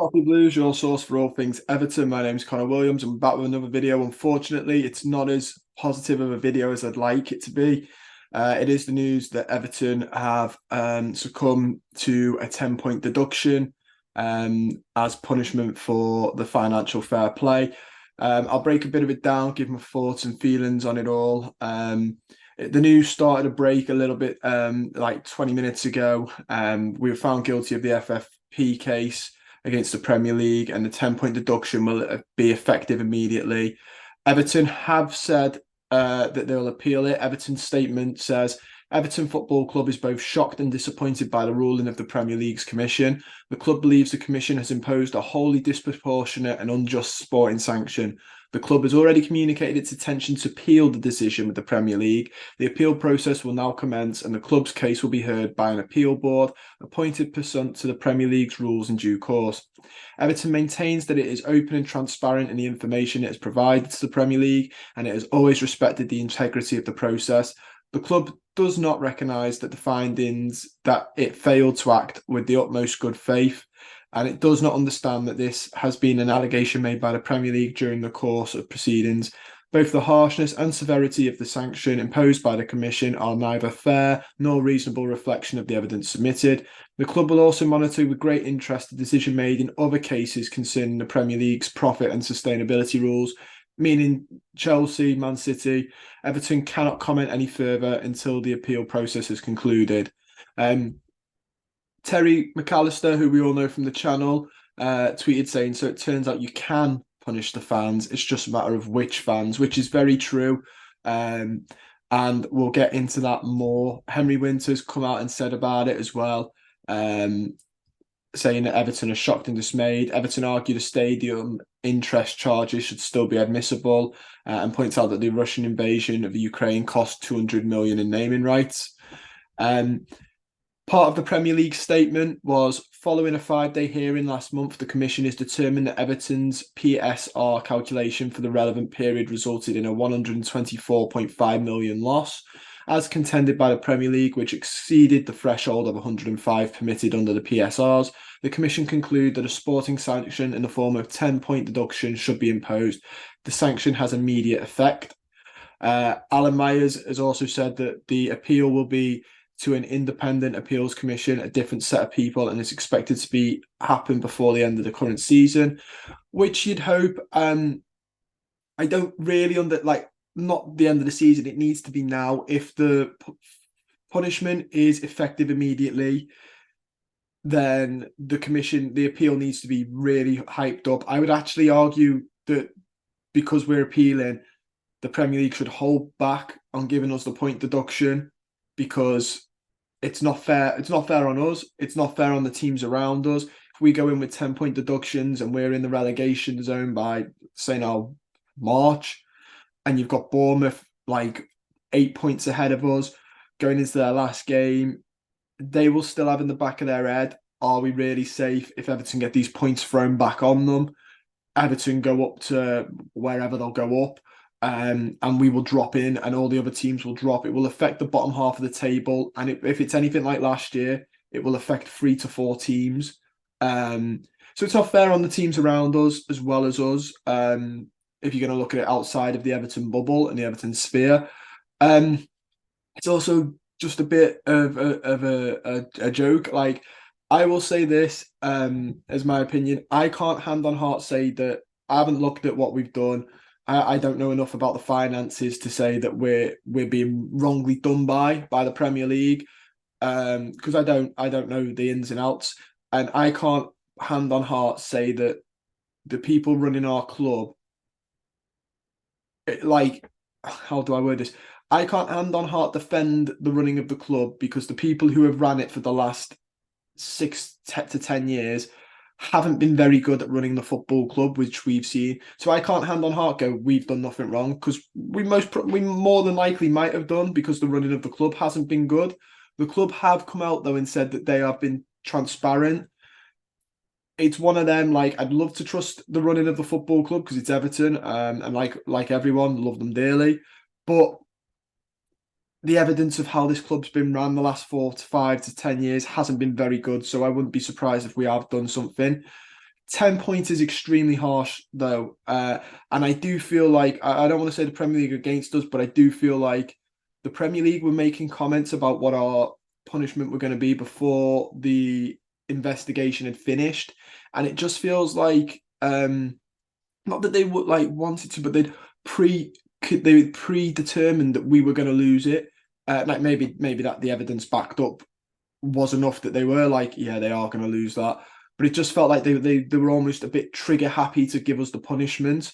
Toffee Blues, your source for all things Everton. My name's Connor Williams. I'm back with another video. Unfortunately, it's not as positive of a video as I'd like it to be. It is the news that Everton have succumbed to a 10-point deduction as punishment for the financial fair play. I'll break a bit of it down, give my thoughts and feelings on it all. The news started to break a little bit like 20 minutes ago. We were found guilty of the FFP case against the Premier League, and the 10-point deduction will be effective immediately. Everton have said that they'll appeal it. Everton's statement says, Everton Football Club is both shocked and disappointed by the ruling of the Premier League's commission. The club believes the commission has imposed a wholly disproportionate and unjust sporting sanction. The club has already communicated its intention to appeal the decision with the Premier League. The appeal process will now commence, and the club's case will be heard by an appeal board appointed pursuant to the Premier League's rules in due course. Everton maintains that it is open and transparent in the information it has provided to the Premier League, and it has always respected the integrity of the process. The club does not recognise that the findings that it failed to act with the utmost good faith, and it does not understand that this has been an allegation made by the Premier League during the course of proceedings. Both the harshness and severity of the sanction imposed by the Commission are neither fair nor reasonable reflection of the evidence submitted. The club will also monitor with great interest the decision made in other cases concerning the Premier League's profit and sustainability rules, meaning Chelsea, Man City. Everton cannot comment any further until the appeal process is concluded. Terry McAllister, who we all know from the channel, tweeted saying, so it turns out you can punish the fans. It's just a matter of which fans, which is very true. And we'll get into that more. Henry Winters come out and said about it as well, saying that Everton are shocked and dismayed. Everton argued a stadium interest charges should still be admissible, and points out that the Russian invasion of the Ukraine cost 200 million in naming rights. Part of the Premier League statement was, following a 5-day hearing last month, the Commission has determined that Everton's PSR calculation for the relevant period resulted in a 124.5 million loss, as contended by the Premier League, which exceeded the threshold of 105 permitted under the PSRs. The Commission concluded that a sporting sanction in the form of 10-point deduction should be imposed. The sanction has immediate effect. Alan Myers has also said that the appeal will be to an independent appeals commission, a different set of people, and it's expected to happen before the end of the current season, which you'd hope. I don't really not the end of the season. It needs to be now. If the punishment is effective immediately, then the appeal needs to be really hyped up. I would actually argue that because we're appealing, the Premier League should hold back on giving us the point deduction, because it's not fair. It's not fair on us. It's not fair on the teams around us. If we go in with 10-point deductions and we're in the relegation zone by, say now, March, and you've got Bournemouth like 8 points ahead of us going into their last game, they will still have in the back of their head, are we really safe if Everton get these points thrown back on them? Everton go up to wherever they'll go up. And we will drop in, and all the other teams will drop. It will affect the bottom half of the table, and if it's anything like last year, it will affect 3 to 4 teams. So it's not fair on the teams around us as well as us. If you're going to look at it outside of the Everton bubble and the Everton sphere, it's also just a bit of a joke. Like, I will say this as my opinion. I can't hand on heart say that I haven't looked at what we've done. I don't know enough about the finances to say that we're being wrongly done by the Premier League, because I don't know the ins and outs, and I can't hand on heart say that the people running our club, how do I word this? I can't hand on heart defend the running of the club, because the people who have ran it for the last 6 to 10 years haven't been very good at running the football club, which we've seen. So I can't hand on heart go, we've done nothing wrong, because we more than likely might have done, because the running of the club hasn't been good. The club have come out though and said that they have been transparent. It's one of them, like, I'd love to trust the running of the football club because it's Everton, and like everyone, love them dearly, but the evidence of how this club's been run the last 4 to 5 to 10 years hasn't been very good. So I wouldn't be surprised if we have done something. 10 points is extremely harsh, though. And I do feel like, I don't want to say the Premier League against us, but I do feel like the Premier League were making comments about what our punishment were going to be before the investigation had finished. And it just feels like, not that they would like wanted to, but they predetermined that we were going to lose it. Like maybe that the evidence backed up was enough that they were like, yeah, they are going to lose that. But it just felt like they were almost a bit trigger happy to give us the punishment.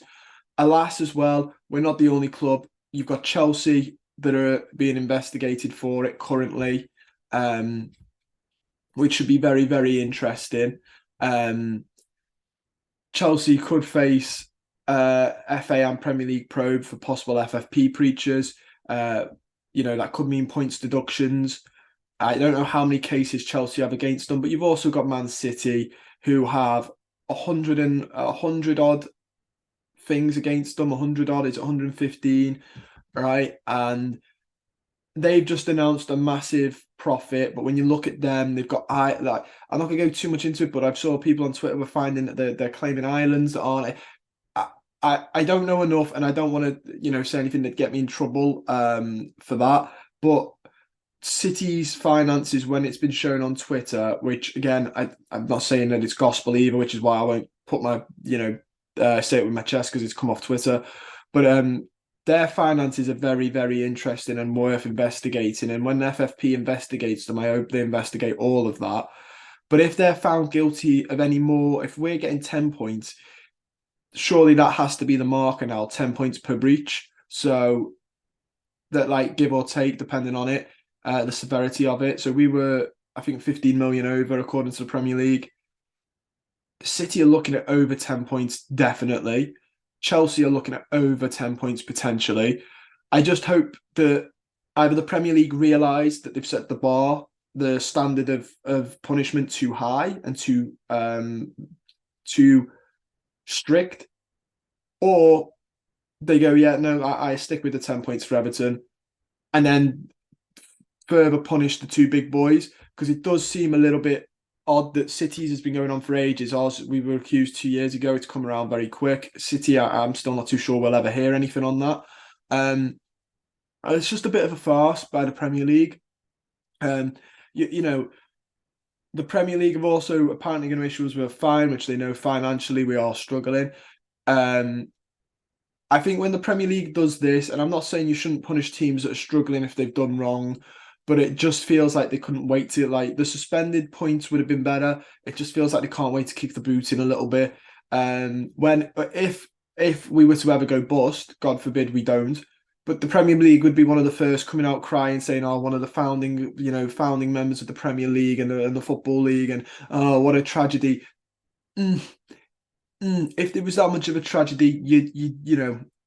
Alas, as well, we're not the only club. You've got Chelsea that are being investigated for it currently, um, which should be very, very interesting. Um, Chelsea could face FA and Premier League probe for possible FFP breaches. Uh, that could mean points deductions. I don't know how many cases Chelsea have against them, but you've also got Man City who have 100 odd things against them. 100 odd, it's 115, right? And they've just announced a massive profit, but when you look at them, they've got I'm not gonna go too much into it, but I've saw people on Twitter were finding that they're claiming islands that aren't. I don't know enough, and I don't want to say anything that get me in trouble for that, but City's finances, when it's been shown on Twitter, which again, I'm not saying that it's gospel either, which is why I won't put my, say it with my chest because it's come off Twitter. But their finances are very, very interesting and worth investigating. And when the FFP investigates them, I hope they investigate all of that. But if they're found guilty of any more, if we're getting 10 points, surely that has to be the marker now, 10 points per breach. So that, like, give or take, depending on it, the severity of it. So we were, I think, 15 million over according to the Premier League. City are looking at over 10 points, definitely. Chelsea are looking at over 10 points potentially. I just hope that either the Premier League realise that they've set the standard of punishment too high and too strict, or they go, yeah, no, I stick with the 10 points for Everton, and then further punish the two big boys, because it does seem a little bit odd that City's has been going on for ages. Also, we were accused 2 years ago. It's come around very quick. City, I'm still not too sure we'll ever hear anything on that. It's just a bit of a farce by the Premier League. The Premier League have also apparently going to issue us with a fine, which they know financially we are struggling. I think when the Premier League does this, and I'm not saying you shouldn't punish teams that are struggling if they've done wrong, but it just feels like they couldn't wait to, like, the suspended points would have been better. It just feels like they can't wait to kick the boot in a little bit. If we were to ever go bust, God forbid we don't, but the Premier League would be one of the first coming out crying, saying, "Oh, one of the founding members of the Premier League and the Football League, and oh, what a tragedy." Mm, if there was that much of a tragedy,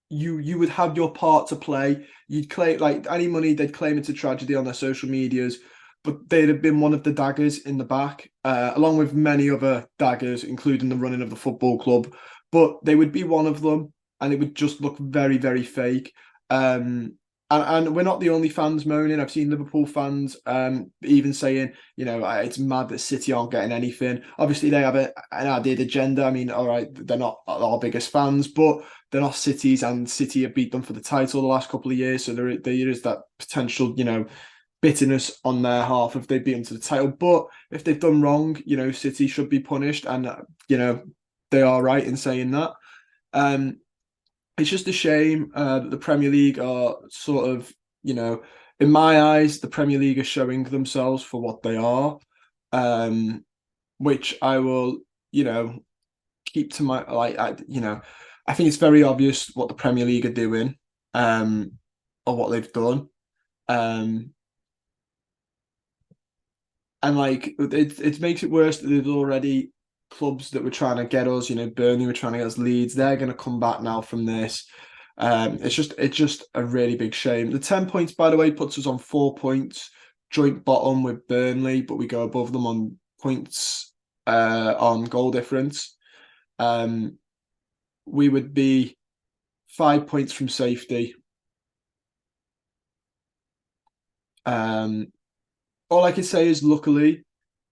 you would have your part to play. You'd claim, like, any money, they'd claim it's a tragedy on their social medias, but they'd have been one of the daggers in the back, along with many other daggers, including the running of the football club. But they would be one of them, and it would just look very, very fake. And we're not the only fans moaning. I've seen Liverpool fans even saying, it's mad that City aren't getting anything. Obviously, they have an added agenda. I mean, all right, they're not our biggest fans, but they're not City's, and City have beat them for the title the last couple of years. So there is that potential, bitterness on their half if they beat them to the title. But if they've done wrong, City should be punished, and they are right in saying that. It's just a shame that the Premier League are sort of, in my eyes, the Premier League are showing themselves for what they are, which I will, keep to my, I think it's very obvious what the Premier League are doing, or what they've done. And like it makes it worse that there's already clubs that were trying to get us. Burnley were trying to get us, Leeds. They're going to come back now from this. It's just a really big shame. The 10 points, by the way, puts us on 4 points, joint bottom with Burnley, but we go above them on points, on goal difference. We would be 5 points from safety. All I can say is, luckily,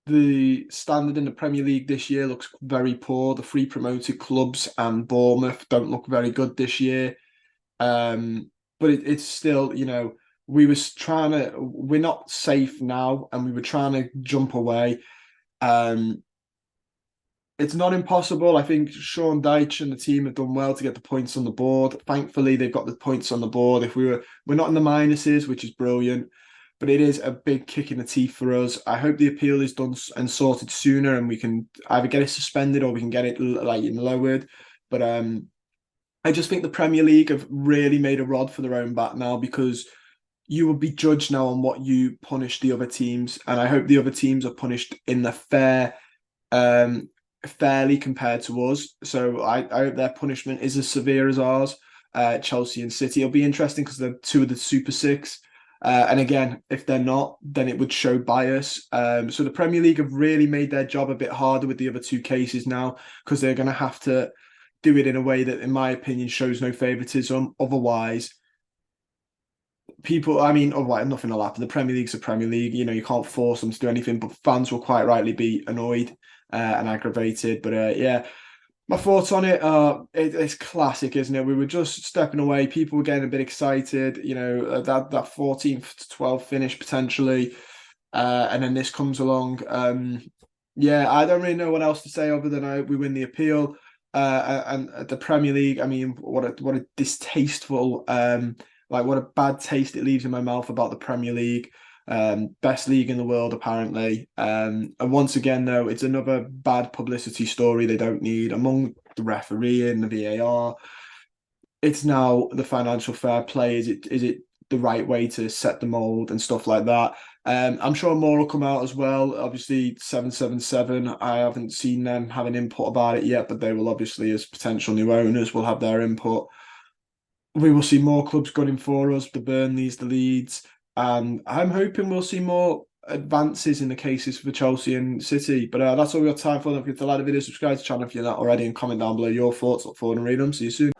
The standard in the Premier League this year looks very poor. The three promoted clubs and Bournemouth don't look very good this year. But it's still, we're not safe now, and we were trying to jump away. Um, it's not impossible. I think Sean Dyche and the team have done well to get the points on the board. Thankfully, they've got the points on the board. We're not in the minuses, which is brilliant, but it is a big kick in the teeth for us. I hope the appeal is done and sorted sooner, and we can either get it suspended or we can get it lowered. But I just think the Premier League have really made a rod for their own back now, because you will be judged now on what you punish the other teams, and I hope the other teams are punished in the fairly compared to us. So I hope their punishment is as severe as ours. Chelsea and City. It'll be interesting because they're two of the Super Six. And again, if they're not, then it would show bias. So the Premier League have really made their job a bit harder with the other two cases now, because they're going to have to do it in a way that, in my opinion, shows no favouritism. Otherwise, otherwise nothing will happen. The Premier League's a Premier League. You can't force them to do anything, but fans will quite rightly be annoyed and aggravated. But yeah, my thoughts on it are it's classic, isn't it? We were just stepping away. People were getting a bit excited, that 14th to 12th finish potentially. And then this comes along. Yeah, I don't really know what else to say other than we win the appeal. And the Premier League, I mean, what a distasteful, what a bad taste it leaves in my mouth about the Premier League. Best league in the world, apparently. And once again, though, it's another bad publicity story they don't need among the referee and the VAR. It's now the financial fair play. Is it the right way to set the mold and stuff like that? I'm sure more will come out as well. Obviously, 777, I haven't seen them have an input about it yet, but they will obviously, as potential new owners, will have their input. We will see more clubs gunning for us, the Burnleys, the Leeds, and I'm hoping we'll see more advances in the cases for Chelsea and City. But that's all we got time for. Don't forget to like the video, subscribe to the channel if you're not already, and comment down below your thoughts. Look forward and read them. See you soon.